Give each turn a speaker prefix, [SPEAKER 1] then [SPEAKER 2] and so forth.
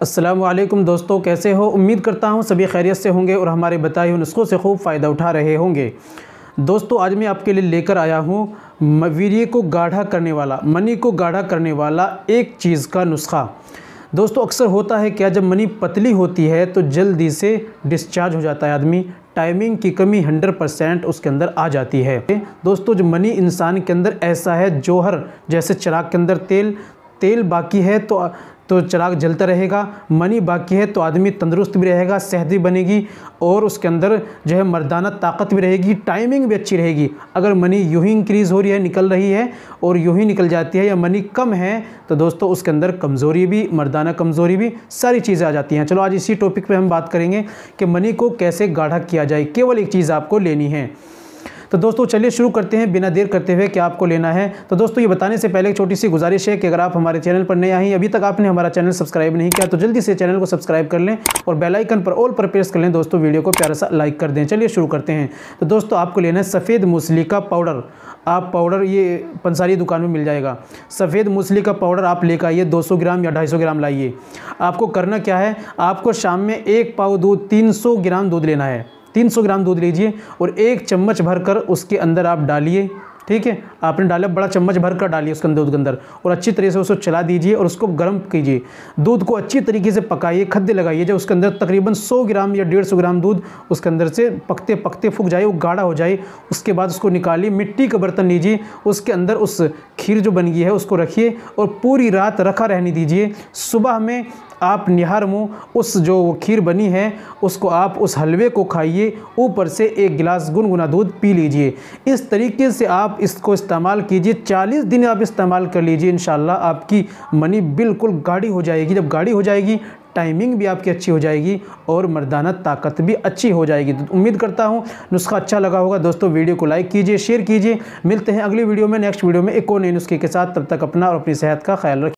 [SPEAKER 1] अस्सलामुअलैकुम दोस्तों, कैसे हो। उम्मीद करता हूँ सभी खैरियत से होंगे और हमारे बताए हुए नुस्खों से खूब फ़ायदा उठा रहे होंगे। दोस्तों आज मैं आपके लिए लेकर आया हूँ वीर्य को गाढ़ा करने वाला, मनी को गाढ़ा करने वाला एक चीज़ का नुस्खा। दोस्तों अक्सर होता है क्या, जब मनी पतली होती है तो जल्दी से डिस्चार्ज हो जाता है आदमी, टाइमिंग की कमी 100% उसके अंदर आ जाती है। दोस्तों जो मनी इंसान के अंदर ऐसा है, जौहर जैसे चिराग के अंदर तेल बाकी है तो चिराग जलता रहेगा, मनी बाकी है तो आदमी तंदुरुस्त भी रहेगा, सेहत भी बनेगी और उसके अंदर जो है मर्दाना ताकत भी रहेगी, टाइमिंग भी अच्छी रहेगी। अगर मनी यूं ही इंक्रीज़ हो रही है, निकल रही है और यूं ही निकल जाती है, या मनी कम है तो दोस्तों उसके अंदर कमज़ोरी भी, मर्दाना कमज़ोरी भी, सारी चीज़ें आ जाती हैं। चलो आज इसी टॉपिक पे हम बात करेंगे कि मनी को कैसे गाढ़ा किया जाए। केवल एक चीज़ आपको लेनी है। तो दोस्तों चलिए शुरू करते हैं बिना देर करते हुए। क्या आपको लेना है, तो दोस्तों ये बताने से पहले एक छोटी सी गुजारिश है कि अगर आप हमारे चैनल पर नए आए हैं, अभी तक आपने हमारा चैनल सब्सक्राइब नहीं किया तो जल्दी से चैनल को सब्सक्राइब कर लें और बेल आइकन पर ऑल पर प्रेस कर लें। दोस्तों वीडियो को प्यारा सा लाइक कर दें। चलिए शुरू करते हैं। तो दोस्तों आपको लेना है सफ़ेद मूसली का पाउडर। आप पाउडर ये पंसारी दुकान में मिल जाएगा। सफ़ेद मूसली का पाउडर आप लेकर आइए, 200 ग्राम या 250 ग्राम लाइए। आपको करना क्या है, आपको शाम में 1 पाव दूध, 300 ग्राम दूध लेना है। 300 ग्राम दूध लीजिए और 1 चम्मच भरकर उसके अंदर आप डालिए। ठीक है, आपने डाला, बड़ा चम्मच भरकर डालिए उसके अंदर, दूध के अंदर, और अच्छी तरीके से उसको चला दीजिए और उसको गर्म कीजिए। दूध को अच्छी तरीके से पकाइए, खद्दे लगाइए। जब उसके अंदर तकरीबन 100 ग्राम या 150 ग्राम दूध उसके अंदर से पकते पकते फूक जाए, वो गाढ़ा हो जाए, उसके बाद उसको निकालिए। मिट्टी का बर्तन लीजिए, उसके अंदर उस खीर जो बन गई है उसको रखिए और पूरी रात रखा रहने दीजिए। सुबह में आप निहार मुँह उस जो खीर बनी है उसको आप उस हलवे को खाइए, ऊपर से 1 गिलास गुनगुना दूध पी लीजिए। इस तरीके से आप इसको इस्तेमाल कीजिए, 40 दिन आप इस्तेमाल कर लीजिए। इंशाल्लाह आपकी मनी बिल्कुल गाढ़ी हो जाएगी। जब गाढ़ी हो जाएगी, टाइमिंग भी आपकी अच्छी हो जाएगी और मर्दाना ताकत भी अच्छी हो जाएगी। तो उम्मीद करता हूँ नुस्खा अच्छा लगा होगा। दोस्तों वीडियो को लाइक कीजिए, शेयर कीजिए। मिलते हैं अगली वीडियो में, नेक्स्ट वीडियो में एक और नए नुस्खे के साथ। तब तक अपना और अपनी सेहत का ख्याल रखिए।